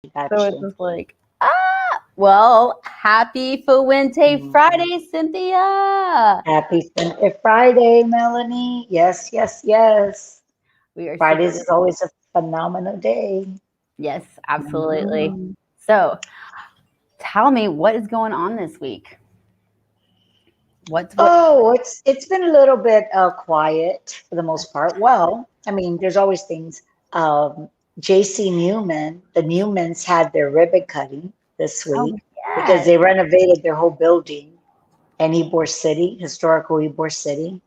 So Got it's you. just like, well, happy Fuente Mhm. Friday, Cynthia. Happy Friday, Melanie. Yes, yes, yes. We are super, Fridays is always a phenomenal day. yes, absolutely. Mhm. So tell me what is going on this week? What? Oh, it's been a little bit quiet for the most part. Well, I mean, there's always things. Um, JC Newman, the Newmans had their ribbon cutting this Oh, week because yes. they renovated their whole building in Ybor City, historical Ybor City.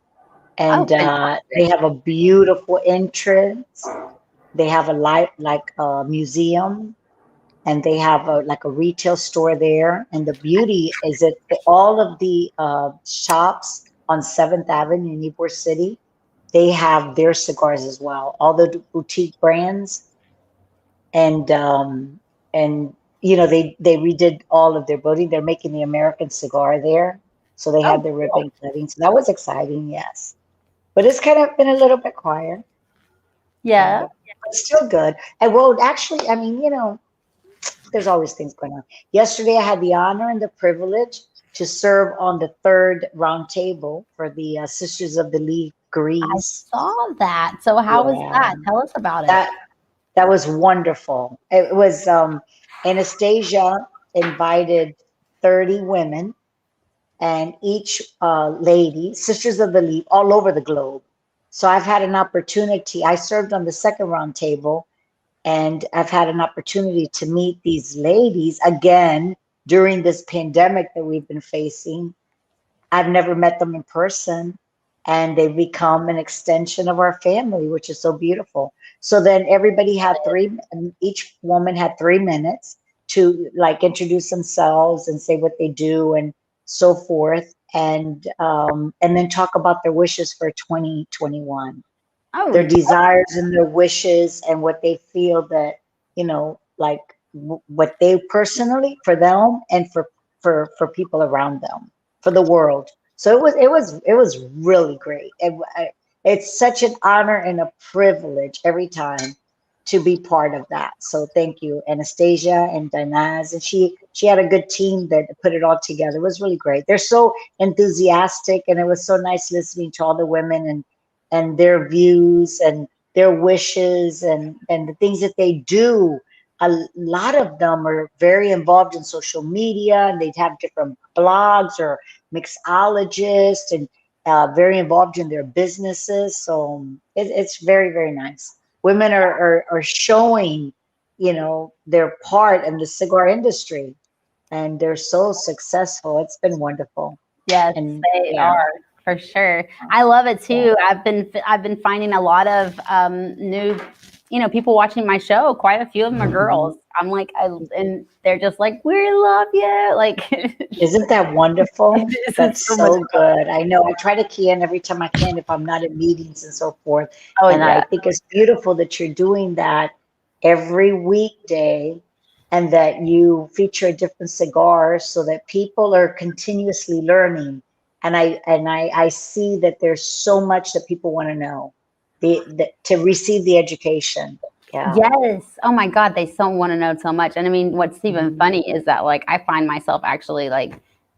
Oh, And they fantastic. have a beautiful entrance. They have a like a museum, and they have a like a retail store there. And the beauty is that all of the shops on Seventh Avenue in Ybor City, they have their cigars as well. All the boutique brands, and they redid all of their building. They're making the American cigar there, so they Oh, had the cool. ribbon cutting. So that was exciting, yes. But it's kind of been a little bit quiet, Yeah. but still good. And well, actually, I mean, there's always things going on. Yesterday, I had the honor and the privilege to serve on the third round table for the Sisters of the League I Greece. saw that. So how was Yeah, that? Tell us about it. that that was wonderful. It was Anastasia invited 30 women, and each lady, Sisters of the Leap, all over the globe. So I've had an opportunity. I served on the second round table, and I've had an opportunity to meet these ladies again during this pandemic that we've been facing. I've never met them in person, and they've become an extension of our family, which is so beautiful. So then everybody had each woman had 3 minutes to like introduce themselves and say what they do and so forth, and then talk about their wishes for 2021, their Oh, desires and their wishes and what they feel that, like what they personally for them and for people around them, for the world. So it was really great. It's such an honor and a privilege every time to be part of that. So thank you, Anastasia and Dinaz. And she had a good team that put it all together. It was really great. They're so enthusiastic, and it was so nice listening to all the women and their views and their wishes and the things that they do. A lot of them are very involved in social media, and they'd have different blogs or mixologists, and very involved in their businesses. So it's very, very nice. Women are showing, their part in the cigar industry, and they're so successful. It's been wonderful. yes, And they yeah, are for sure. I love it yeah. too. I've been finding a lot of new, people watching my show. Quite a few of them are Mhm. girls. I'm like, and they're just like, we love you. Like, Isn't that wonderful? this is That's so much so fun. good. I know I try to key in every time I can if I'm not in meetings and so forth. Oh And I yeah, think it's beautiful that you're doing that every weekday, and that you feature a different cigar so that people are continuously learning. And I see that there's so much that people want to know, to receive the education. Yeah. yes. Oh my God, they so want to know so much. And I mean, what's even Mhm. funny is that like I find myself actually like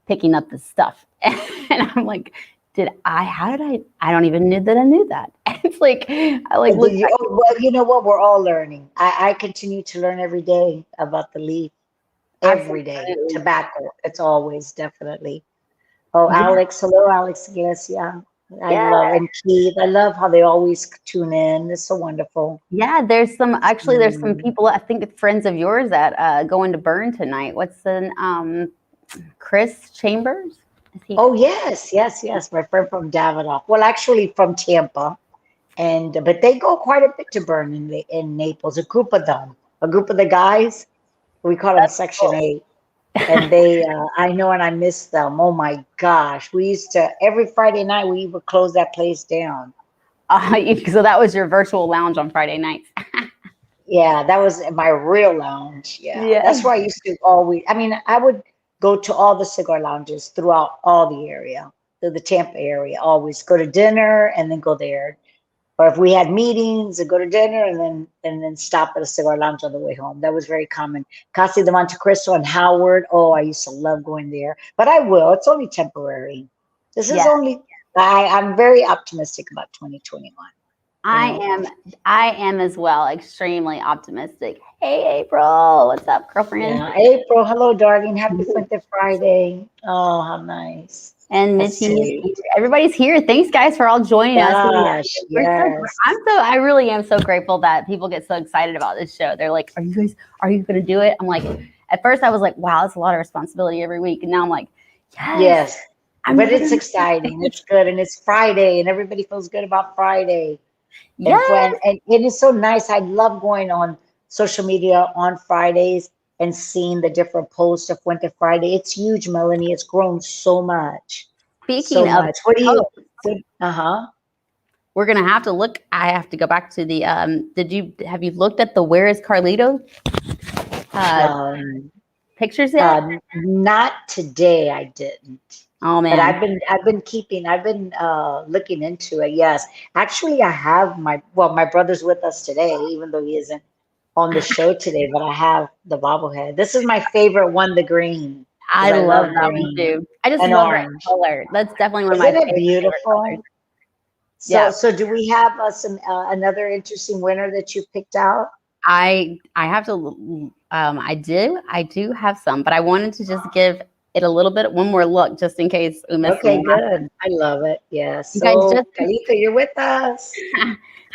picking up the stuff, and I'm like, did I? How did I? I don't even knew that I knew that. It's like I like look back. Well, you know what? We're all learning. I continue to learn every day about the leaf. Every day. Absolutely. Tobacco. It's always definitely. Oh, Yeah. Alex. Hello, Alex. Yes, yeah. I Yeah. love, and Keith. I love how they always tune in. It's so wonderful. Yeah. There's some Mm. people, I think friends of yours that going to burn tonight. What's the Chris Chambers? Is he Oh, yes, yes, yes. My friend from Davidoff. Well, actually from Tampa. And but they go quite a bit to burn in Naples. A group of them. A group of the guys. We call them Section cool. 8. And they, I know, and I miss them. Oh my gosh. We used to, every Friday night, we would close that place down. So that was your virtual lounge on Friday nights. Yeah, that was my real lounge. Yeah, Yeah. that's where I used to always, I mean, I would go to all the cigar lounges throughout all the area, through the Tampa area, always go to dinner and then go there. Or if we had meetings and go to dinner and then stop at a cigar lounge on the way home. That was very common. Casa de Monte Cristo and Howard. Oh, I used to love going there. But I will. It's only temporary. This is Yeah. only I'm very optimistic about 2021. I am as well, extremely optimistic. Hey April, what's up, girlfriend? Yeah. April, hello, darling. Happy Fuente Friday. Oh, how nice. And That's Mitchie, sweet. everybody's here. Thanks, guys, for all joining us. Gosh, yes. I really am so grateful that people get so excited about this show. They're like, are you going to do it? I'm like, at first I was like, wow, that's a lot of responsibility every week. And now I'm like, Yes. But it's really exciting. It's good. And it's Friday and everybody feels good about Friday. And yes. fun. And it is so nice. I love going on social media on Fridays and seeing the different posts of Fuente Friday. It's huge, Melanie. It's grown so much. Speaking of much. What do you posts, we're gonna have to look. I have to go back to the have you looked at the Where is Carlito pictures yet? Not today, I didn't. Oh man. But I've been looking into it. Yes. Actually I have my brother's with us today, even though he isn't on the show today, but I have the bobblehead. This is my favorite one, the green. I love that one too. I just love that color. That's definitely one of my favorites. Isn't it beautiful? So do we have some another interesting winner that you picked out? I have to I do have some, but I wanted to just give it a little bit one more look just in case we missed Okay, good. I love it. Yes. You guys Carlito, you're with us.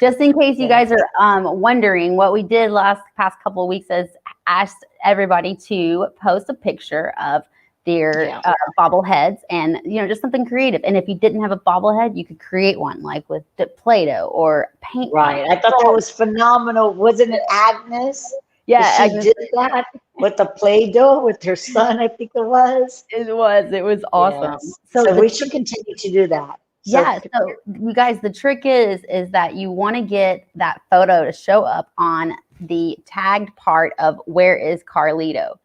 Just in case you guys are wondering, what we did past couple of weeks is asked everybody to post a picture of their bobbleheads and just something creative. And if you didn't have a bobblehead, you could create one like with Play-Doh or paint. Right. I thought that was phenomenal. Wasn't it Agnes? Yeah, she did that with the Play-Doh with her son, I think it was. It was awesome. Yes. So we should continue to do that. So you guys, the trick is that you want to get that photo to show up on the tagged part of Where is Carlito.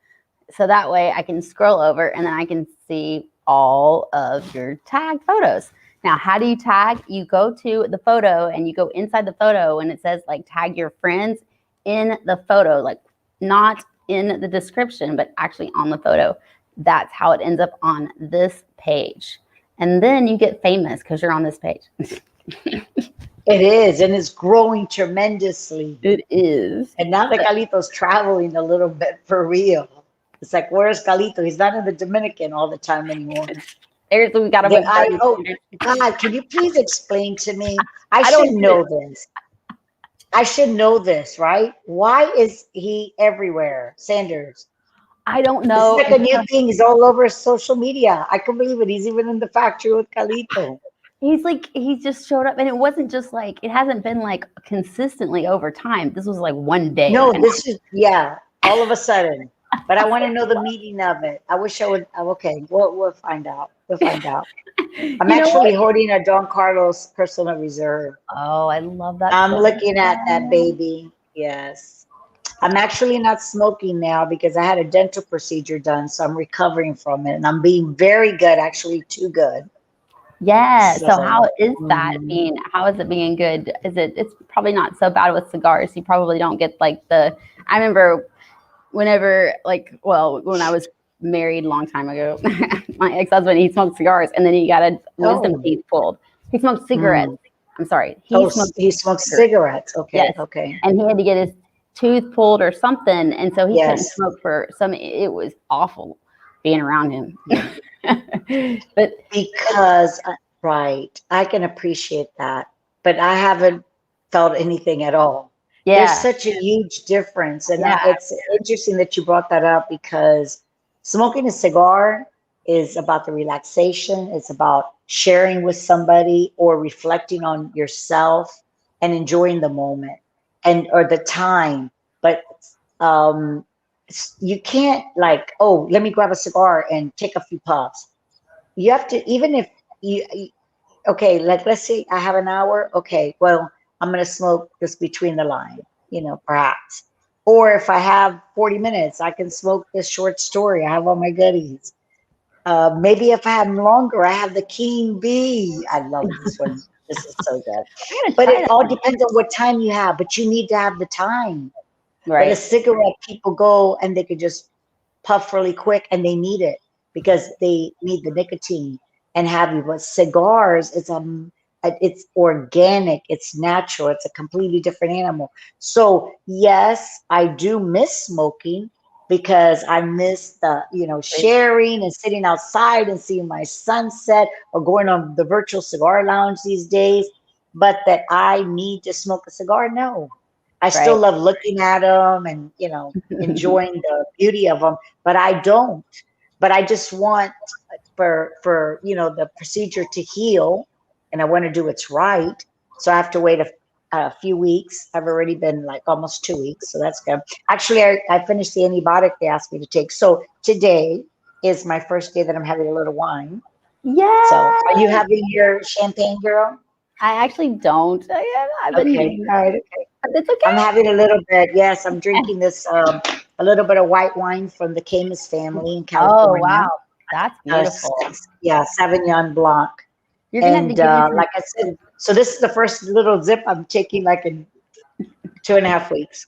So that way I can scroll over and then I can see all of your tagged photos. Now, how do you tag? You go to the photo and you go inside the photo and it says like tag your friends in the photo, like not in the description, but actually on the photo. That's how it ends up on this page. And then you get famous because you're on this page. It is, and it's growing tremendously. It is. And now that Carlito's traveling a little bit for real. It's like, where's Carlito? He's not in the Dominican all the time anymore. We got to God, can you please explain to me? I should know this. I should know this, right? Why is he everywhere, Sanders? I don't know. It's like a new thing. He's all over social media. I can believe it. He's even in the factory with Carlito. He just showed up, and it wasn't just like, it hasn't been like consistently over time. This was like one day. No, this is, all of a sudden. But I want to know the meaning of it. I wish I would. Okay, we'll find out. We'll find out. I'm actually holding a Don Carlos personal reserve. Oh, I love that. I'm looking at that baby. Yes. I'm actually not smoking now because I had a dental procedure done, so I'm recovering from it, and I'm being very good, actually too good. Yeah. So how is that being? How is it being good? It's probably not so bad with cigars. You probably don't get like I remember whenever when I was married a long time ago, my ex-husband, he smoked cigars and then he got a wisdom teeth pulled. He smoked cigarettes. I'm sorry. He smoked cigarettes. Okay. Yes. Okay. And he had to get his tooth pulled or something. And so he couldn't smoke for it was awful being around him. But because I can appreciate that, but I haven't felt anything at all. Yeah. There's such a huge difference. And it's interesting that you brought that up because smoking a cigar is about the relaxation. It's about sharing with somebody or reflecting on yourself and enjoying the moment or the time. But you can't let me grab a cigar and take a few puffs. You have to, even if let's say I have an hour. Okay, well, I'm going to smoke this between the line, perhaps. Or if I have 40 minutes, I can smoke this short story. I have all my goodies. Maybe if I have longer, I have the King Bee. I love this one. This is so good. I gotta But try it that all one. depends on what time you have, but you need to have the time. But a Right. cigarette, people go and they could just puff really quick and they need it because they need the nicotine and have you. But cigars is it's organic, it's natural, it's a completely different animal. So yes, I do miss smoking because I miss the, sharing and sitting outside and seeing my sunset or going on the virtual cigar lounge these days. But that I need to smoke a cigar, no. I still Right. love looking at them and, enjoying the beauty of them, but I don't. But I just want for the procedure to heal, and I want to do what's right. So I have to wait a few weeks. I've already been like almost 2 weeks, so that's good. Actually, I finished the antibiotic they asked me to take. So today is my first day that I'm having a little wine. So are you Yes. having your champagne, girl? I actually don't. I've Okay, been, all right, okay. but it's I'm okay. having a little bit. Yes, I'm drinking this a little bit of white wine from the Camus family in Oh, California. wow. That's beautiful. Yeah, Sauvignon Blanc. You're gonna have to And give me some. like I said, so this is the first little zip I'm taking like in 2.5 weeks.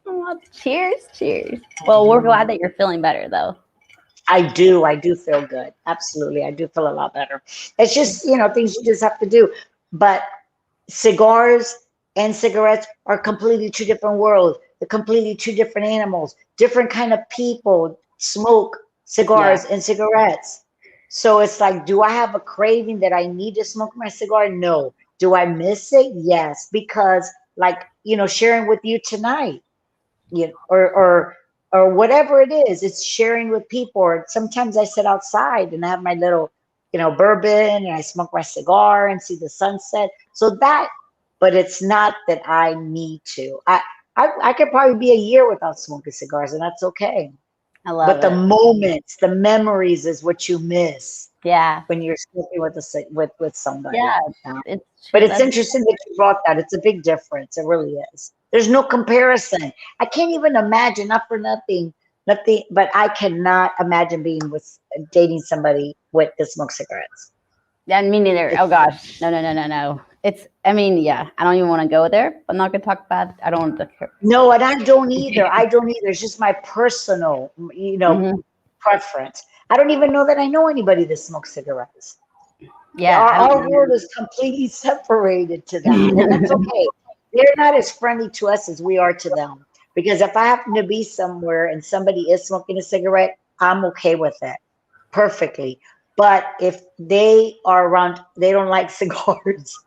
Oh, cheers, cheers. Well, we're glad that you're feeling better, though. I do feel good. Absolutely. I do feel a lot better. It's just, things you just have to do. But cigars and cigarettes are completely two different worlds. They're completely two different animals. Different kind of people smoke Yeah, cigars and cigarettes. So it's like, do I have a craving that I need to smoke my cigar? No. Do I miss it? Yes, because like, sharing with you tonight, or whatever it is, it's sharing with people. Or sometimes I sit outside and I have my little, bourbon, and I smoke my cigar and see the sunset. So that, but it's not that I need to. I could probably be a year without smoking cigars, and that's okay. I love But the it. moments, the memories is what you miss Yeah, when you're smoking with somebody. yeah, Yeah. it's But true. it's That's interesting that you brought that. It's a big difference. It really is. There's no comparison. I can't even imagine, not for nothing, but I cannot imagine being with dating somebody with that smokes cigarettes. yeah, me neither. It's Oh gosh, no, no, no, no, no. It's. I mean, yeah, I don't even want to go there. I'm not gonna talk bad. I don't want to. no, and I don't either. I don't either. It's just my personal, Hmm. preference. I don't even know that I know anybody that smokes cigarettes. Yeah, I Our don't world is completely separated to that, and that's know. okay. They're not as friendly to us as we are to them. Because if I happen to be somewhere and somebody is smoking a cigarette, I'm okay with it perfectly. But if they are around, they don't like cigars,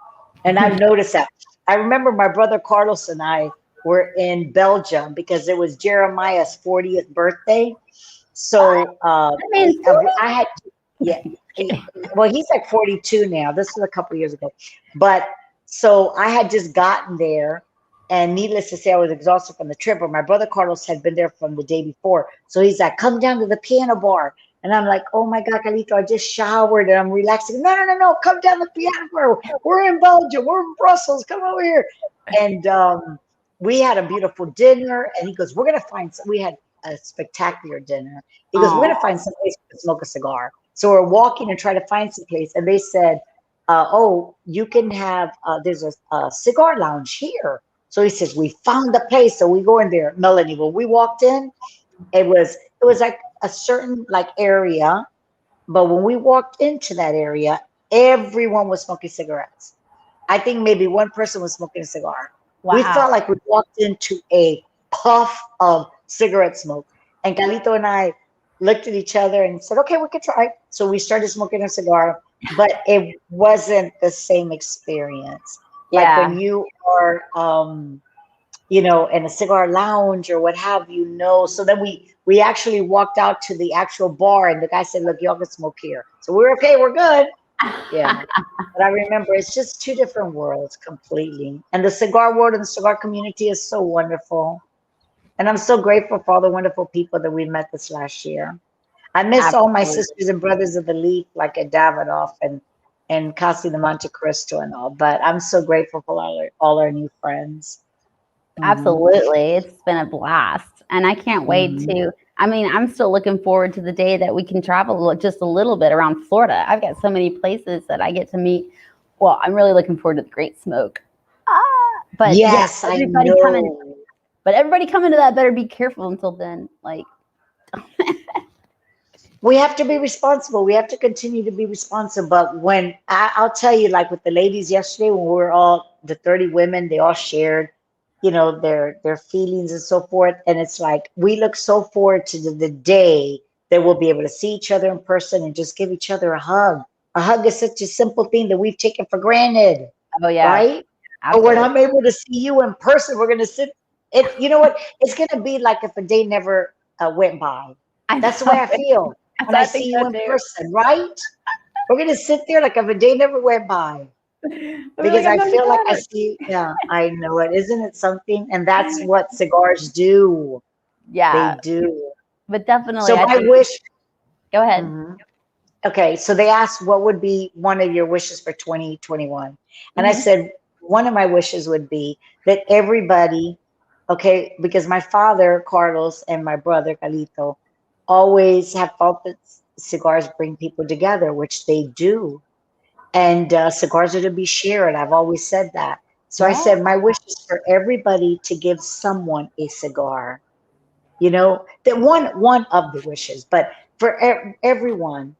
and I've noticed that. I remember my brother Carlos and I were in Belgium because it was Jeremiah's 40th birthday. So That means I had, yeah, well, he's like 42 now. This was a couple years ago. But so I had just gotten there, and needless to say, I was exhausted from the trip. But my brother Carlos had been there from the day before. So he's like, come down to the piano bar. And I'm like, oh my God, Carlito, I just showered and I'm relaxing. No, no, no, no, come down the piano bar. We're in Belgium. We're in Brussels. Come over here. And we had a beautiful dinner. And he goes, we're going to find some. We had a spectacular dinner. He goes, we're going to oh, find some place to smoke a cigar. So we're walking and trying to find some place. And they said, oh, you can have, there's a cigar lounge here. So he says, we found the place. So we go in there. Melanie, when we walked in, it was like a certain like area. But when we walked into that area, everyone was smoking cigarettes. I think maybe one person was smoking a cigar. We wow. felt like we walked into a puff of cigarette smoke. And Carlito and I looked at each other and said, okay, we could try. So we started smoking a cigar, but it wasn't the same experience. Like Yeah. when you are, in a cigar lounge or what have you. So then we actually walked out to the actual bar, and the guy said, look, y'all can smoke here. So we're okay, we're good. Yeah. But I remember it's just two different worlds completely. And the cigar world and the cigar community is so wonderful. And I'm so grateful for all the wonderful people that we met this last year. I miss all my Absolutely. sisters and brothers of the Leaf, like at Davidoff and Casa de Monte Cristo and all. But I'm so grateful for all our new friends. Hmm. Absolutely. It's been a blast. And I can't wait Hmm. to. I mean, I'm still looking forward to the day that we can travel just a little bit around Florida. I've got so many places that I get to meet Well, I'm really looking forward to the Great Smoke. But yeah, Yes, I know. everybody coming to that better be careful until then. Like, We have to be responsible. We have to continue to be responsible. But when I'll tell you, like with the ladies yesterday, when we were all the 30 women, they all shared, their feelings and so forth. And it's like we look so forward to the day that we'll be able to see each other in person and just give each other a hug. A hug is such a simple thing that we've taken for granted, oh yeah, right? But when absolutely. I'm able to see you in person, we're gonna sit. It, you know what? It's gonna be like if a day never went by. I That's the way know. I feel when I I think see you so in too. person, right? We're gonna sit there like if a day never went by We're like, because I'm I going feel like I to see. Yeah, I know it. Isn't it something? And that's what cigars do. They Yeah, do. but definitely, So I my think. wish. Go ahead. Mhm. Okay, so they asked what would be one of your wishes for 2021, and I Hmm. said one of my wishes would be that everybody, okay, because my father Carlos and my brother Carlito always have felt that cigars bring people together, which they do. And cigars are to be shared. I've always said that. So I Yeah. said, my wish is for everybody to give someone a cigar. That one of the wishes, but for everyone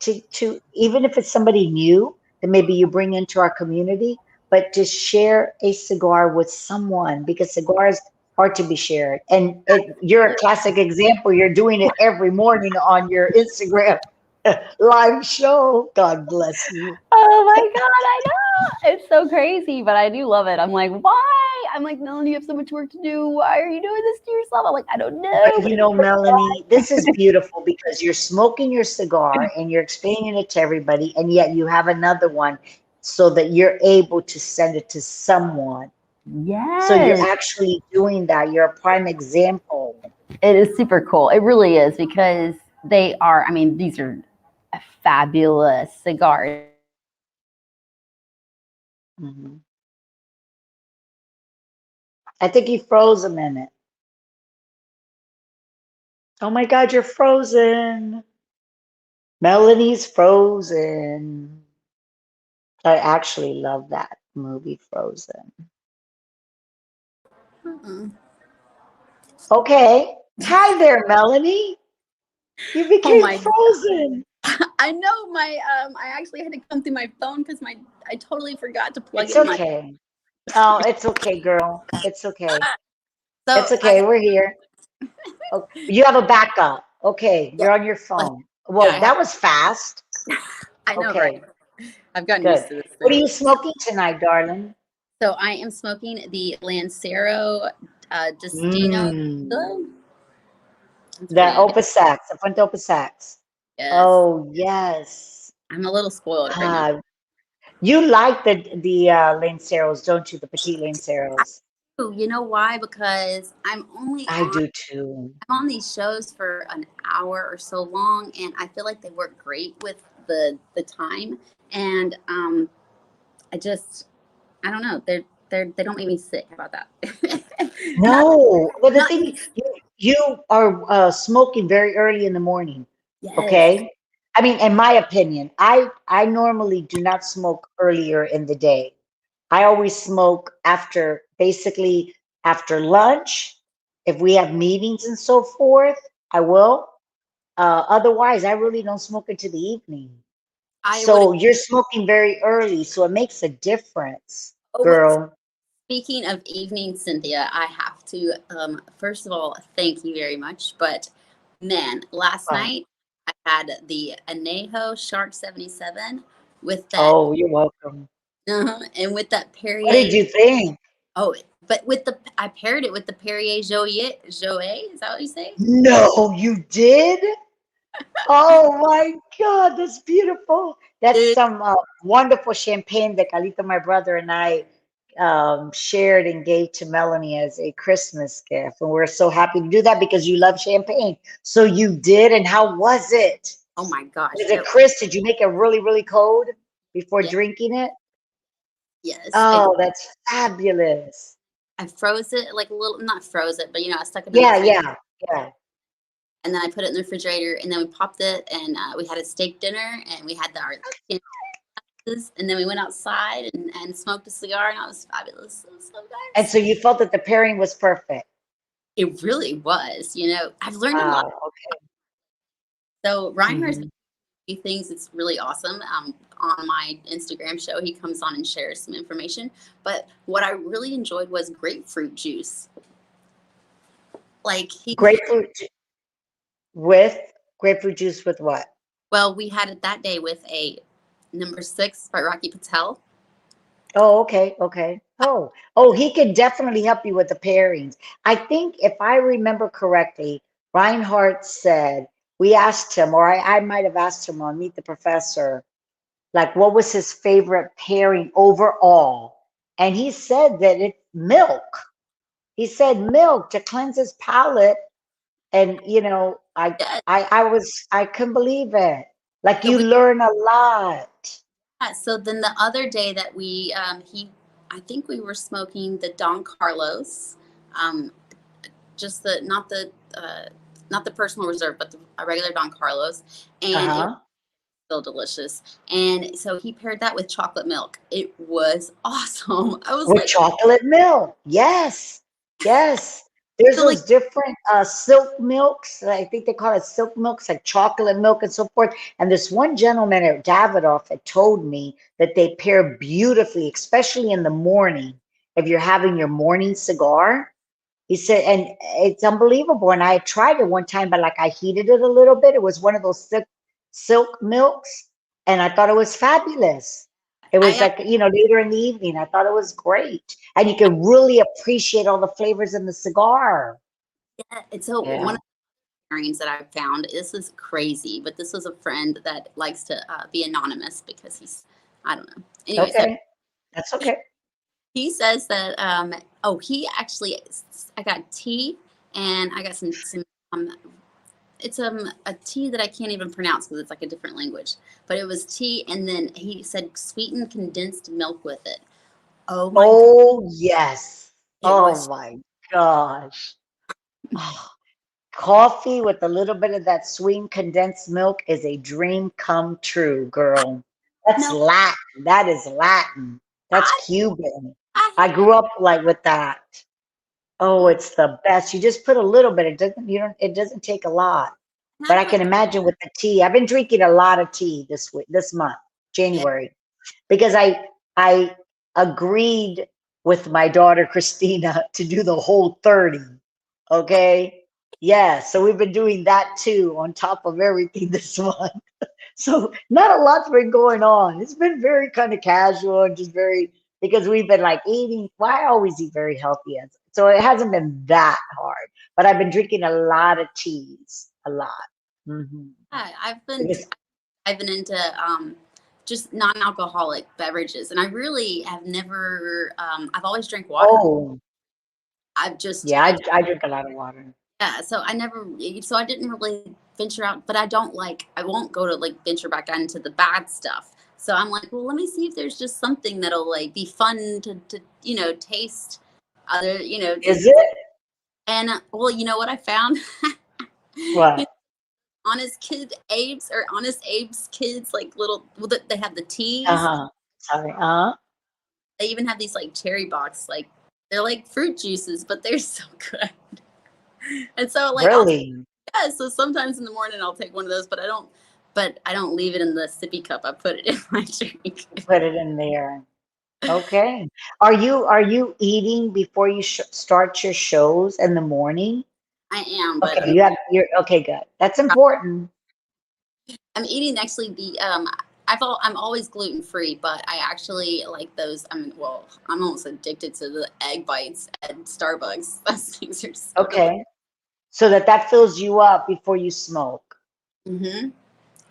to even if it's somebody new that maybe you bring into our community, but to share a cigar with someone because cigars are to be shared. And you're a classic example. You're doing it every morning on your Instagram live show. God bless you. Oh my God, I know. It's so crazy, but I do love it. I'm like, why? I'm like, Melanie, you have so much work to do. Why are you doing this to yourself? I'm like, I don't know, But but it's Melanie, this is beautiful because you're smoking your cigar and you're explaining it to everybody, and yet you have another one so that you're able to send it to someone. So you're yes, actually doing that. You're a prime example. it is super cool. It really is because they are, I mean, these are fabulous cigars. Mhm. I think you froze a minute. Oh my God, you're frozen. Melanie's frozen. I actually love that movie, Frozen. Mm-mm. Okay. Hi there, Melanie. You Oh became my! frozen. I know my I actually had to come through my phone because I totally forgot to plug It's in my. okay. Oh, it's okay, girl. It's okay. So It's okay. I We're here. Oh, you have a backup. Okay, yeah you're on your like, phone. yeah Whoa, that was fast. I know, right? Okay, I've gotten good. used to this What are thing. you smoking tonight, darling? So I am smoking the Lancero Destino. Mmm. Oh, it's The pretty good. Opus Sax, the Fuente Opus Sax. Yes, Oh, yes. I'm a little spoiled right now. Ah, you like the Lanceros, don't you? The petite Lanceros. Ooh, you know why? Because I do too. I'm on these shows for an hour or so long, and I feel like they work great with the time. And I just I don't know. They don't make me sick. How about that? not No, but the not thing you are smoking very early in the morning. yes. Okay, I mean, in my opinion, I normally do not smoke earlier in the day. I always smoke after basically after lunch. If we have meetings and so forth, I will. Otherwise, I really don't smoke into the evening. I would. So you're smoking very early, so it makes a difference, Oh, girl. speaking of evening, Cynthia, I have to first of all thank you very much. But man, last Fine. night I had the Anejo Shark 77 with that, Oh, you're welcome. and with that What Perrier. did you think? Oh, but with the I paired it with the Perrier Joie. Joie, is that what you say? No, you did? Oh my God, that's beautiful. That's Dude, some wonderful champagne that Carlito, my brother, and I shared and gave to Melanie as a Christmas gift. And we're so happy to do that because you love champagne. So you did, and how was it? oh my gosh. Was it Chris? Did you make it really, really cold before Yeah, drinking it? yes. Oh, that's fabulous. I froze it like a little, not froze it, but I stuck it in the Yeah, fridge, yeah, yeah. and then I put it in the refrigerator, and then we popped it, and we had a steak dinner, and we had our and then we went outside and smoked a cigar, and it was fabulous. It was so And nice. so you felt that the pairing was perfect. It really was. I've learned a lot. Wow. Okay. So Reimer's Mhm. he thinks it's really awesome. On my Instagram show, he comes on and shares some information. But what I really enjoyed was grapefruit juice. Like Grapefruit with grapefruit juice with what? well, we had it that day with a number 6 by Rocky Patel. Oh, okay, okay. Oh, he could definitely help you with the pairings. I think if I remember correctly, Reinhardt said we asked him, or I might have asked him on Meet the Professor, like what was his favorite pairing overall, and he said that it's milk. He said milk to cleanse his palate, and Yeah, I couldn't believe it. Like so you we learn a lot. yeah, so then the other day that I think we were smoking the Don Carlos, um, just the not the personal reserve, but the a regular Don Carlos, and it was Uh-huh. so delicious. And so he paired that with chocolate milk. It was awesome. I was With like, chocolate milk. Yes. Yes. There's so like those different silk milks. I think they call it silk milks, like chocolate milk and so forth. And this one gentleman at Davidoff had told me that they pair beautifully, especially in the morning, if you're having your morning cigar. He said, and it's unbelievable. And I tried it one time, but like I heated it a little bit. It was one of those silk milks, and I thought it was fabulous. It was I like, later in the evening. I thought it was great. And you can really appreciate all the flavors in the cigar. and so one Yeah. of the pairings that I found, this is crazy, but this was a friend that likes to be anonymous because he's I don't know. Anyway, so Okay. That's okay. he says that he actually I got tea and I got some um it's a tea that I can't even pronounce because it's like a different language. But it was tea, and then he said sweetened condensed milk with it. Oh my god, Oh, yes. it Oh, was my gosh. Coffee with a little bit of that sweet condensed milk is a dream come true, girl. That's no, Latin. That is Latin. That's I Cuban. I I had grew up like with that. Oh, mm, it's the best. You just put a little bit. It doesn't take a lot. and I But I put can imagine with the tea. I've been drinking a lot of tea this month, yeah, January, because I agreed with my daughter Christina to do the whole 30. Okay. Yeah. So we've been doing that too on top of everything this month. So not a lot's been going on. It's been very kind of casual and just very because we've been like eating. Well, I always eat very healthy, so it hasn't been that hard. But I've been drinking a lot of teas, a lot. Hmm. Because I've been into just non-alcoholic beverages, and I really have never I've always drank water. oh I've just yeah, I I drink a lot of water. Yeah, so I didn't really venture out, but I won't go to like venture back into the bad stuff. So I'm like, well, let me see if there's just something that'll like be fun to taste other, Is it and well, you know what I found? You know, what? Honest Abe's kids, like well, they have the Uh teas. huh. Sorry. They even have these like cherry box, like they're like fruit juices, but they're so good. And so like Really? yeah, so sometimes in the morning I'll take one of those, but I don't leave it in the sippy cup. I put it in my drink. You put it in there. Okay. Are you eating before you start your shows in the morning? I am, but Okay, you're okay, good. That's important. I'm eating actually the I'm always gluten free, but I actually like those. I'm almost addicted to the egg bites at Starbucks. Those things are so delicious. Okay. So that fills you up before you smoke. Hmm.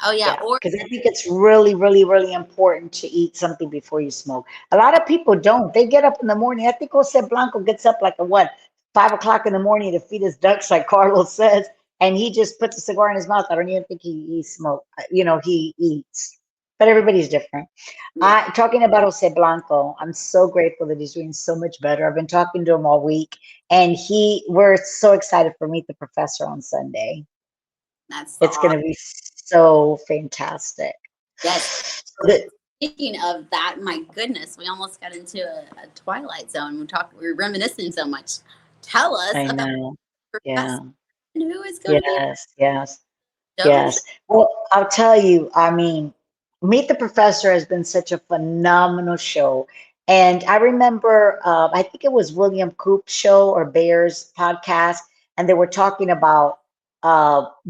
Oh yeah, Yeah, or because I think it's really, really, really important to eat something before you smoke. A lot of people don't. They get up in the morning. I think Jose Blanco gets up like at what, 5 o'clock in the morning to feed his ducks, like Carlos says, and he just puts a cigar in his mouth. I don't even think he smoke. He eats. But everybody's different. yeah, Talking about Jose Blanco, I'm so grateful that he's doing so much better. I've been talking to him all week, and we're so excited for Meet the Professor on Sunday. that's the It's going odd. to be so fantastic. Yes, So Speaking of that, my goodness, we almost got into a twilight zone. We were reminiscing so much. Tell us I about know. your Yeah. professor and who is going to be Yes. Yes. Doge. Yes. Well, I'll tell you, I mean, Meet the Professor has been such a phenomenal show. And I remember, I think it was William Coop's show or Bear's podcast, and they were talking about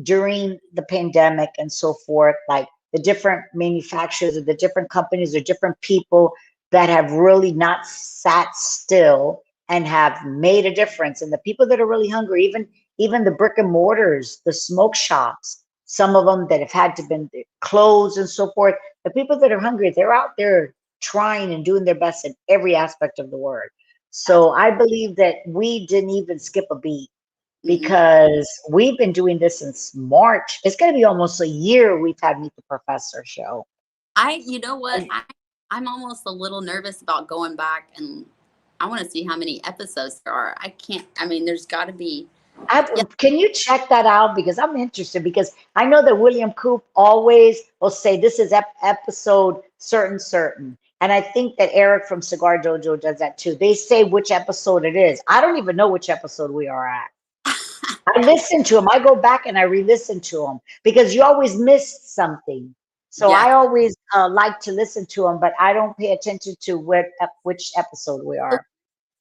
during the pandemic and so forth, like the different manufacturers or the different companies or different people that have really not sat still and have made a difference. And the people that are really hungry, even the brick and mortars, the smoke shops, some of them that have had to been closed and so forth. The people that are hungry, they're out there trying and doing their best in every aspect of the word. So I believe that we didn't even skip a beat Mm-mm. because we've been doing this since March. It's going to be almost a year we've had Meet the Professor show. You know what? I'm almost a little nervous about going back, and I want to see how many episodes there are. I can't, I mean, there's got to be, yeah, Can you check that out? Because I'm interested because I know that William Coop always will say this is episode certain. And I think that Eric from Cigar Dojo does that too. They say which episode it is. I don't even know which episode we are at. I listen to them. I go back and I re-listen to them because you always miss something. So yeah. I always like to listen to them, but I don't pay attention to which episode we So, are.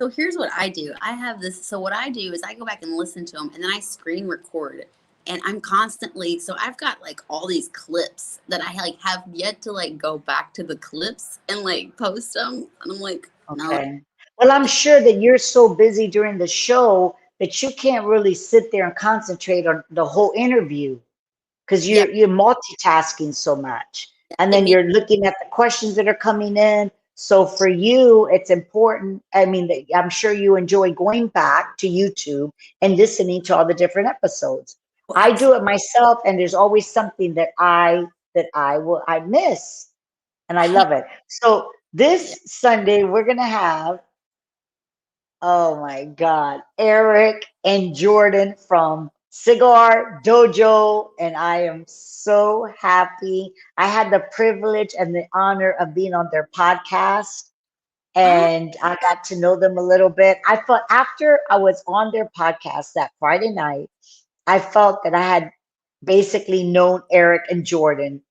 so here's what I do. I have this. So what I do is I go back and listen to them, and then I screen record. And I'm constantly, so I've got like all these clips that I like have yet to like go back to the clips and like post them. And I'm like, no. Okay. Well, I'm sure that you're so busy during the show that you can't really sit there and concentrate on the whole interview because Yeah. you're multitasking so much. And It then makes you're looking at the questions that are coming in. So for you, it's important. I mean, I'm sure you enjoy going back to YouTube and listening to all the different episodes. well, I do absolutely. it myself, and there's always something that I miss, and I love it. So Yeah. this Sunday we're gonna have, oh my God, Eric and Jordan from Cigar Dojo, and I am so happy. I had the privilege and the honor of being on their podcast, Oh, and I got to know them a little bit. I felt after I was on their podcast that Friday night, I felt that I had basically known Eric and Jordan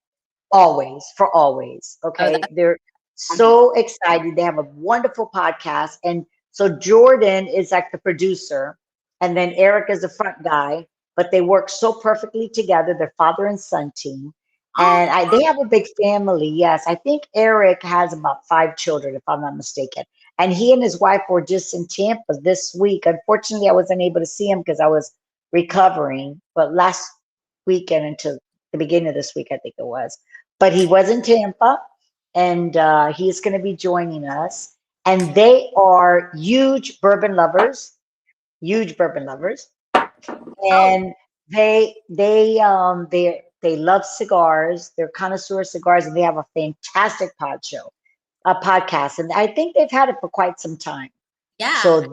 always, for always. oh, Okay. that's They're compliment. so excited. They have a wonderful podcast. And so Jordan is like the producer, and then Eric is the front guy, but they work so perfectly together. They're father and son team. And Oh, they have a big family. Yes. I think Eric has about 5 children, if I'm not mistaken. And he and his wife were just in Tampa this week. Unfortunately, I wasn't able to see him because I was recovering, but last weekend into the beginning of this week, I think it was. But he was in Tampa, and he's going to be joining us. And they are huge bourbon lovers, oh, and they love cigars. They're connoisseur cigars, and they have a fantastic podcast, and I think they've had it for quite some time. yeah. So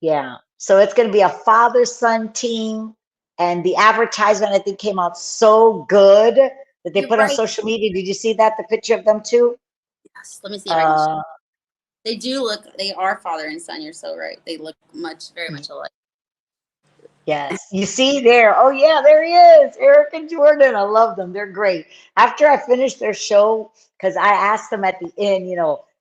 yeah. So it's going to be a father-son team, and the advertisement I think came out so good that they You're put on right. social media. Did you see that? The picture of them too? Yes. Let me see if I can. Uh, They do look. They are father and son. You're so right. They look very much alike. yes. You see there. Oh yeah, there he is. Eric and Jordan. I love them. They're great. After I finished their show, because I asked them at the end,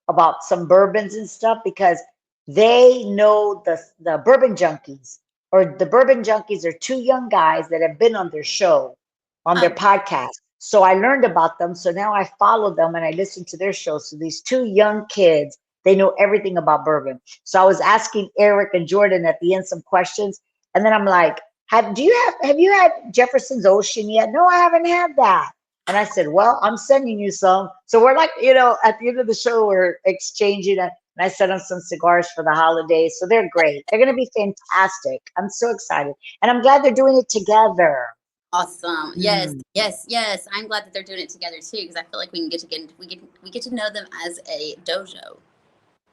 about some bourbons and stuff, because they know the bourbon junkies, or the bourbon junkies are 2 young guys that have been on their show, on their Oh, podcast. So I learned about them. So now I follow them and I listen to their show. So these 2 young kids, they know everything about bourbon. So I was asking Eric and Jordan at the end some questions, and then I'm like, have you had Jefferson's Ocean yet? No, I haven't had that. And I said, well, I'm sending you some. So we're like, at the end of the show, we're exchanging it. And I sent them some cigars for the holidays. So they're great. They're going to be fantastic. I'm so excited. And I'm glad they're doing it together. awesome. Yes, Mm. yes, yes. I'm glad that they're doing it together too, because I feel like we get to know them as a dojo.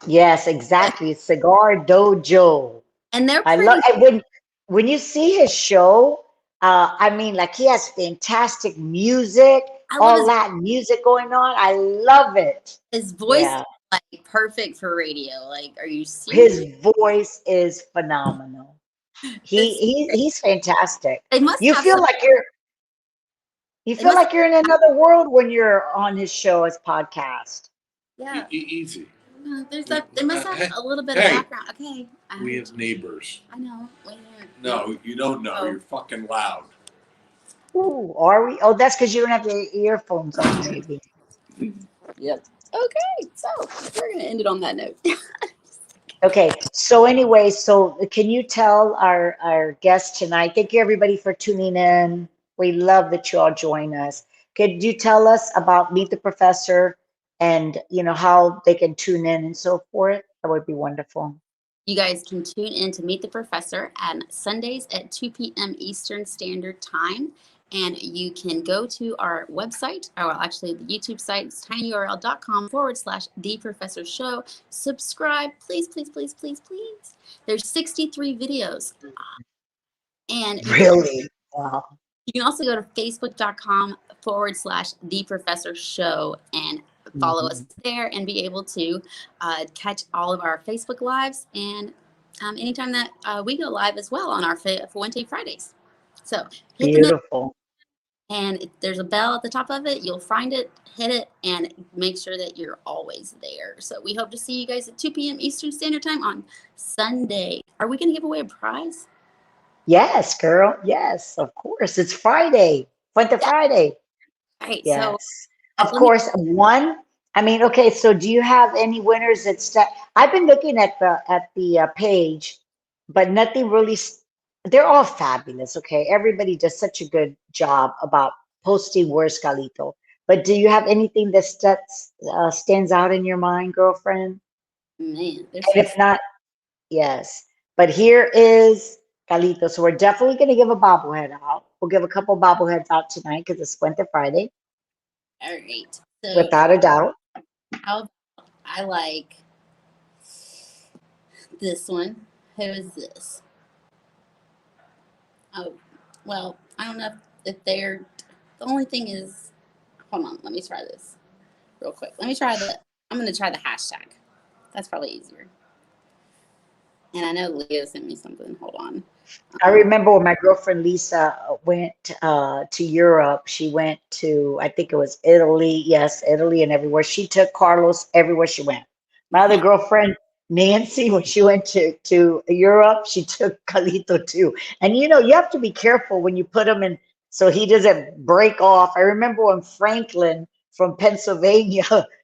Yes, Yeah. exactly. Cigar Dojo. And they're I love pretty. and when you see his show, I mean, like he has fantastic music. I love all Latin music going on. I love it. his voice Yeah. is like perfect for radio. Like, are you serious? His voice is phenomenal. It's, He's fantastic. they must You have feel some. like you They feel must. like you're in another world when you're on his show as podcast. Yeah. Easy. There's that. They must have a little bit of Hey. background. Okay. We have neighbors. I know. Wait a minute. No, you don't know. Oh. You're fucking loud. Ooh, are we? Oh, that's because you don't have your earphones on, maybe. Yep. Okay. So we're gonna end it on that note. Okay. So anyway, so can you tell our guests tonight? Thank you everybody for tuning in. We love that you all join us. Could you tell us about Meet the Professor and how they can tune in and so forth? That would be wonderful. You guys can tune in to Meet the Professor on Sundays at 2 p.m. Eastern Standard Time. And you can go to our website, or actually the YouTube site, it's tinyurl.com/The Professor Show. Subscribe, please, please, please, please, please. There's 63 videos. And Really? Wow. you can also go to facebook.com/The Professor Show and follow us there and be able to catch all of our Facebook lives and anytime that we go live as well on our Fuente Fridays. So hit the Beautiful. and if there's a bell at the top of it, you'll find it, hit it, and make sure that you're always there. So we hope to see you guys at 2 p.m. Eastern Standard Time on Sunday. Are we going to give away a prize? Yes, girl. Yes, of course. It's Friday. Fuente Friday. All right. Yes. So Of course, one. I mean, okay. So, do you have any winners that I've been looking at the page, but nothing really. They're all fabulous. Okay, everybody does such a good job about posting where's Carlito. But do you have anything that stands out in your mind, girlfriend? man, And if not, yes. But here is Carlito. So we're definitely going to give a bobblehead out. We'll give a couple bobbleheads out tonight because it's Fuente Friday. all right. So Without a doubt. I like this one. Who is this? Oh, well, I don't know if they're. The only thing is, hold on. Let me try this real quick. I'm going to try the hashtag. That's probably easier. And I know Leah sent me something. Hold on. I remember when my girlfriend Lisa went to Europe. She went to, I think it was Italy. Yes, Italy and everywhere. She took Carlos everywhere she went. My other girlfriend, Nancy, when she went to Europe, she took Carlito too. And you have to be careful when you put him in so he doesn't break off. I remember when Franklin from Pennsylvania,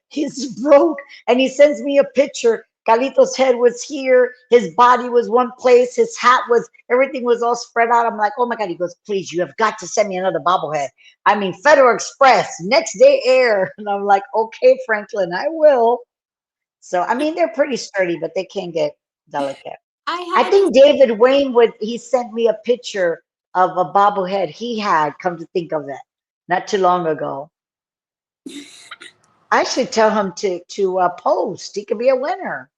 he's broke and he sends me a picture. Carlito's head was here, his body was one place, his hat was, everything was all spread out. I'm like, oh my God. He goes, please, you have got to send me another bobblehead. I mean, Federal Express, next day air. And I'm like, okay, Franklin, I will. So, I mean, they're pretty sturdy, but they can get delicate. I think David Wayne he sent me a picture of a bobblehead he had, come to think of it, not too long ago. I should tell him to post. He could be a winner.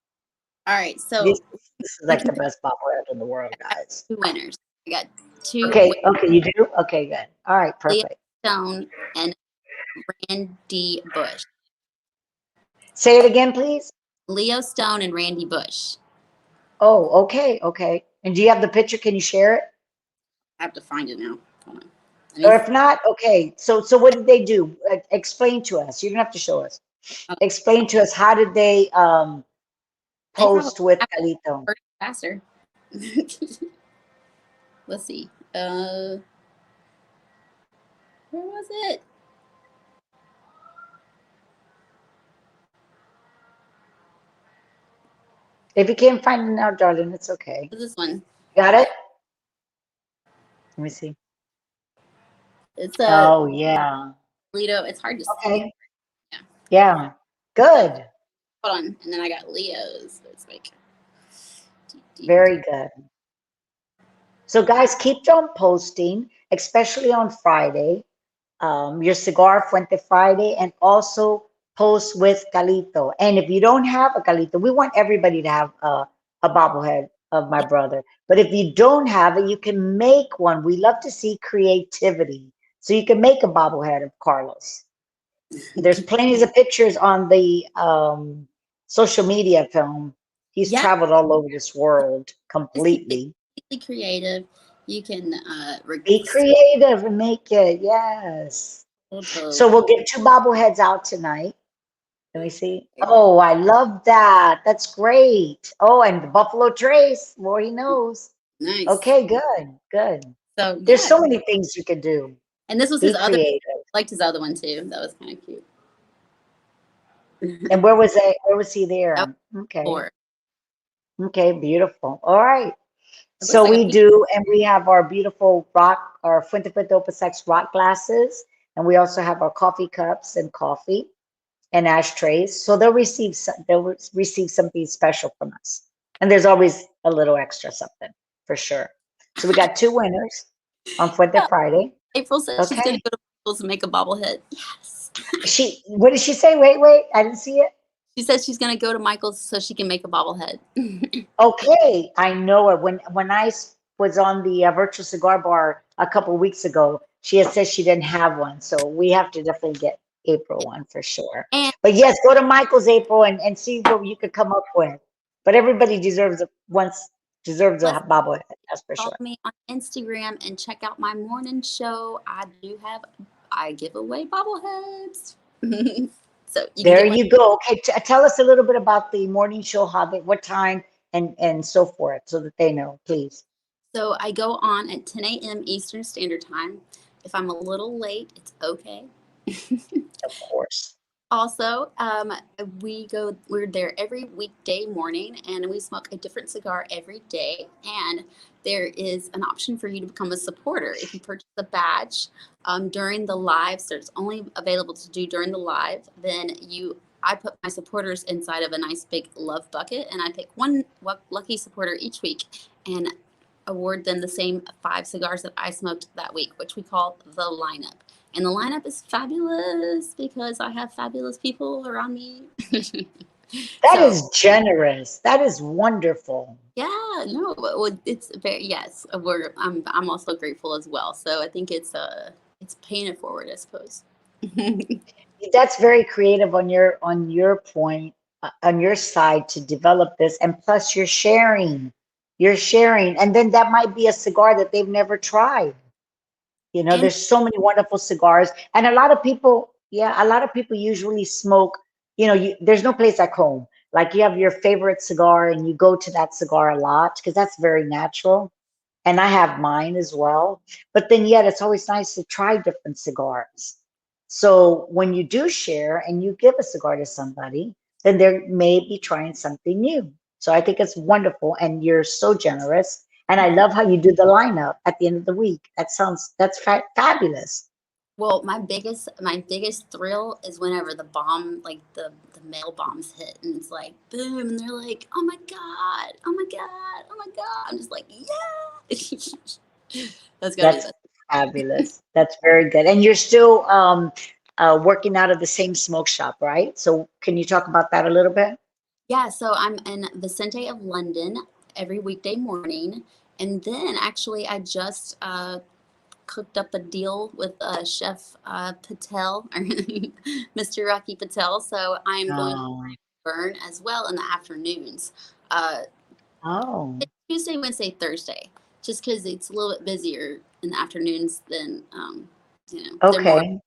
All right. So This is like the best bobblehead in the world, guys. 2 winners. I got 2. Okay, you do? Okay, good. All right, perfect. Leah Stone and Randy Bush. Say it again, please. Leo Stone and Randy Bush. Oh, okay. And do you have the picture? Can you share it? I have to find it now. Hold on. Or if not, okay. So what did they do? Explain to us. You don't have to show us. Okay. Explain to us, how did they post with Carlito? Faster. Let's see. Where was it? If you can't find it now, darling, it's okay. This one. Got it? Let me see. It's oh yeah. Lito. It's hard to see. Okay. Yeah. Good. Hold on. And then I got Leo's. So it's like very good. So guys, keep on posting, especially on Friday. Your Cigar Fuente Friday, and also post with Carlito. And if you don't have a Carlito, we want everybody to have a bobblehead of my brother. But if you don't have it, you can make one. We love to see creativity. So you can make a bobblehead of Carlos. There's plenty of pictures on the social media film. He's Yeah, traveled all over this world just keep it completely. completely creative. You can Be creative and make it. Yes. So we'll get 2 bobbleheads out tonight. Let me see. Oh, I love that. That's great. Oh, and the Buffalo Trace. More he knows. nice. Okay, good, good. So There's yeah, so many things you could do. and this was Be his other. creative. I liked his other one too. That was kind of cute. And where was they? Where was he That there? was Okay. four. Okay, beautiful. All right. It looks So like a we pink. do, and we have our beautiful rock, our Fuente Friday rock glasses, and we also have our coffee cups and coffee and ashtrays. So they'll receive something special from us. And there's always a little extra something for sure. So we got 2 winners on Fuente Friday. April said she's going Okay. to go to Michael's and make a bobblehead. Yes. What did she say? Wait, I didn't see it. She says she's going to go to Michael's so she can make a bobblehead. Okay, I know her. When I was on the virtual cigar bar a couple of weeks ago, she had said she didn't have one, so we have to definitely get April one for sure. And But yes, go to Michael's April and see what you could come up with. But everybody deserves deserves a let's bobblehead, that's for follow sure. me on Instagram and check out my morning show. I give away bobbleheads. So you can There get one. you go. Okay, tell us a little bit about the morning show, what time, and so forth, so that they know, please. So I go on at 10 a.m. Eastern Standard Time. If I'm a little late, it's okay. Of course. Also, we're there every weekday morning and we smoke a different cigar every day. And there is an option for you to become a supporter. If you purchase a badge during the live, so it's only available to do during the live, then I put my supporters inside of a nice big love bucket and I pick one lucky supporter each week and award them the same 5 cigars that I smoked that week, which we call the lineup. And the lineup is fabulous because I have fabulous people around me. That So is generous. That is wonderful. yeah, no, well, it's very yes. I'm also grateful as well. So I think it's paying it forward, I suppose. That's very creative on your point, on your side to develop this, and plus you're sharing, and then that might be a cigar that they've never tried. And There's so many wonderful cigars, and a lot of people, yeah, a lot of people usually smoke. There's no place like home. Like you have your favorite cigar, and you go to that cigar a lot because that's very natural. And I have mine as well. But then yet it's always nice to try different cigars. So when you do share and you give a cigar to somebody, then they may be trying something new. So I think it's wonderful and you're so generous. And I love how you do the lineup at the end of the week. That's fabulous. well, my biggest thrill is whenever the bomb, like the mail bombs hit, and it's like boom, and they're like, oh my god, oh my god, oh my god. I'm just like, yeah. That's gotta be That's the fabulous. That's very good. And you're still working out of the same smoke shop, right? So can you talk about that a little bit? Yeah, so I'm in Vicente of London every weekday morning. And then actually, I just cooked up a deal with Chef Patel, or Mr. Rocky Patel. So I'm going to Oh, burn as well in the afternoons. Uh, oh, Tuesday, Wednesday, Thursday, just because it's a little bit busier in the afternoons than, they're more, okay.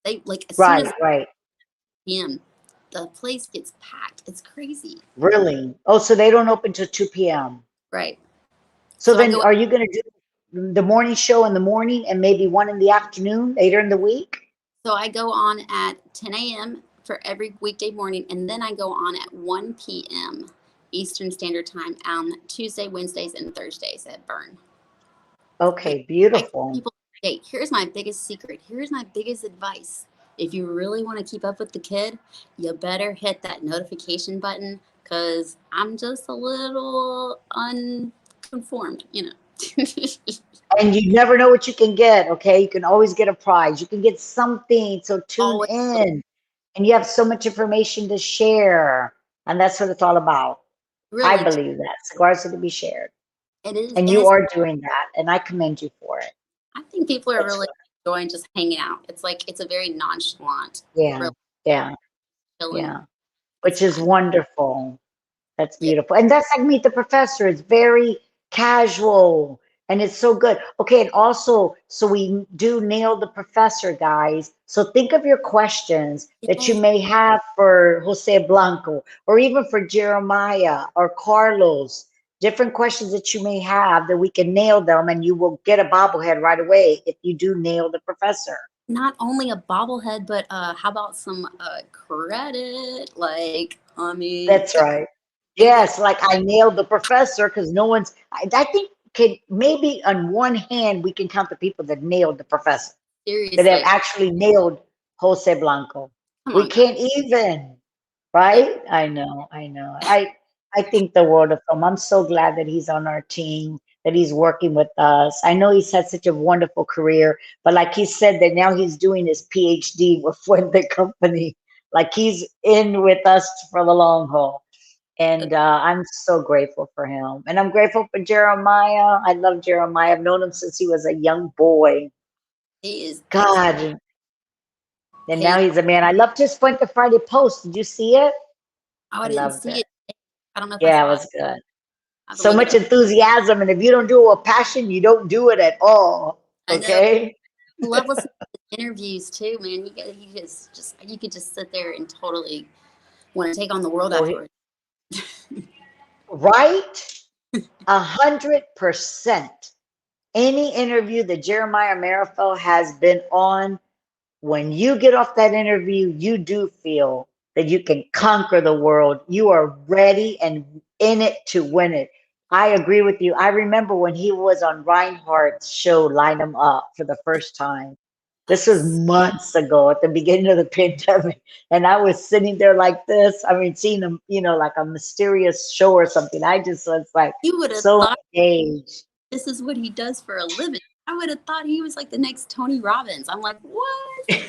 they like as soon Right, as right. p.m., the place gets packed. It's crazy. Really? Oh, so they don't open till 2 p.m. Right. So So I then go are you going to do the morning show in the morning and maybe one in the afternoon later in the week? So I go on at 10 a.m. for every weekday morning, and then I go on at 1 p.m. Eastern Standard Time on Tuesday, Wednesdays, and Thursdays at Burn. And Okay, I tell beautiful. people, hey, here's my biggest secret. Here's my biggest advice. If you really want to keep up with the kid, you better hit that notification button because I'm just a little unconformed, And you never know what you can get, okay? You can always get a prize. You can get something, so tune Always, in. And you have so much information to share. And that's what it's all about. I really, believe that. Cigars are to be shared. it is. And And you it's, are doing that. And I commend you for it. I think people are That's really good. enjoying just hanging out. It's like it's a very nonchalant, Yeah, real yeah, chilling. yeah. It's Which is fun. wonderful. That's Yeah. beautiful. And that's like Meet the Professor. It's very casual and it's so good. Okay, and also, so we do nail the professor, guys. So think of your questions that you Yes. may have for Jose Blanco or even for Jeremiah or Carlos. Different questions that you may have that we can nail them and you will get a bobblehead right away if you do nail the professor. Not only a bobblehead, but how about some credit? Like, I mean, That's right. they would Yes, like I nailed the professor because no one's, I think can maybe on one hand we can count the people that nailed the professor, that have seriously, actually nailed Jose Blanco. come We on, guys. can't even, Like, right? I know, I know. I think the world of him. I'm so glad that he's on our team, that he's working with us. I know he's had such a wonderful career, but like he said that now he's doing his PhD with Fuente Company. Like he's in with us for the long haul. And I'm so grateful for him. And I'm grateful for Jeremiah. I love Jeremiah. I've known him since he was a young boy. he is excellent. God. And Hey, now he's a man. I loved his Fuente Friday post. Did you see it? oh, I I didn't loved see it. it. I don't know if I Yeah, it saw it. was good. I have to So look it much up. enthusiasm. And if you don't do it with passion, you don't do it at all. I know. Okay? I love listening to interviews too, man. You just you could just sit there and totally want to take on the world Go ahead. afterwards. Right? 100%. Any interview that Jeremiah Marifel has been on, when you get off that interview, you do feel that you can conquer the world. You are ready and in it to win it. I agree with you. I remember when he was on Reinhardt's show, Line 'em Up, for the first time. This was months ago at the beginning of the pandemic. And I was sitting there like this. I mean, seeing him, like a mysterious show or something. I just was like You would have so thought engaged. this is what he does for a living. I would have thought he was like the next Tony Robbins. I'm like, what?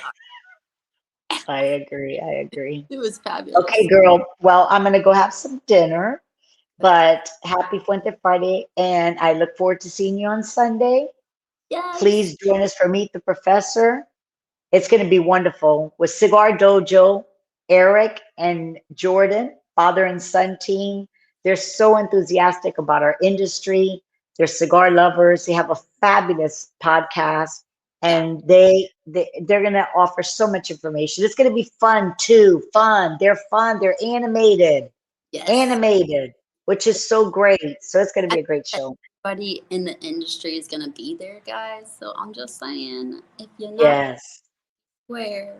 I agree. I agree. It was Okay, fabulous. girl. Well, I'm going to go have some dinner. But happy Fuente Friday, and I look forward to seeing you on Sunday. Yes. Please join us for Meet the Professor. It's going to be wonderful with Cigar Dojo, Eric and Jordan, father and son team. They're so enthusiastic about our industry. They're cigar lovers. They have a fabulous podcast, Yeah. and they're going to offer so much information. It's going to be fun too. Fun. They're fun. They're Yes. animated, which is so great. So it's going to I be a think great that show. everybody in the industry is gonna be there, guys. So I'm just saying, if you're not Yes, aware,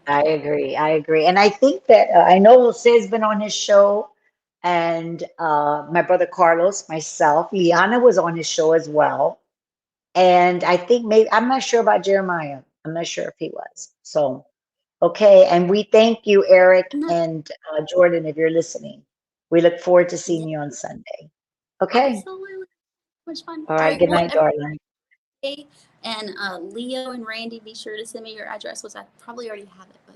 I agree. I agree. And I think that I know Jose's been on his show, and my brother Carlos, myself, Liana was on his show as well. And I think maybe, I'm not sure about Jeremiah. I'm not sure if he was. So, okay. And we thank you, Eric I'm not and Jordan, if you're listening. We look forward to yeah, seeing you on Sunday. Okay. absolutely much fun. All All right. right, Good well, night, darling. everybody, and Leo and Randy, be sure to send me your address, which I probably already have it, but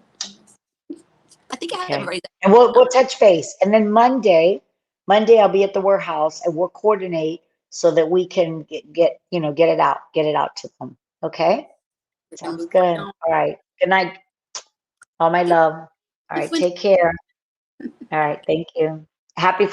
I think I have Okay. everybody's. And we'll touch base. And then Monday I'll be at the warehouse and we'll coordinate so that we can get it out to them. Okay? We're gonna Sounds move right good. on. All right. Good night, all my love. All right, take care. All right, thank you. Happy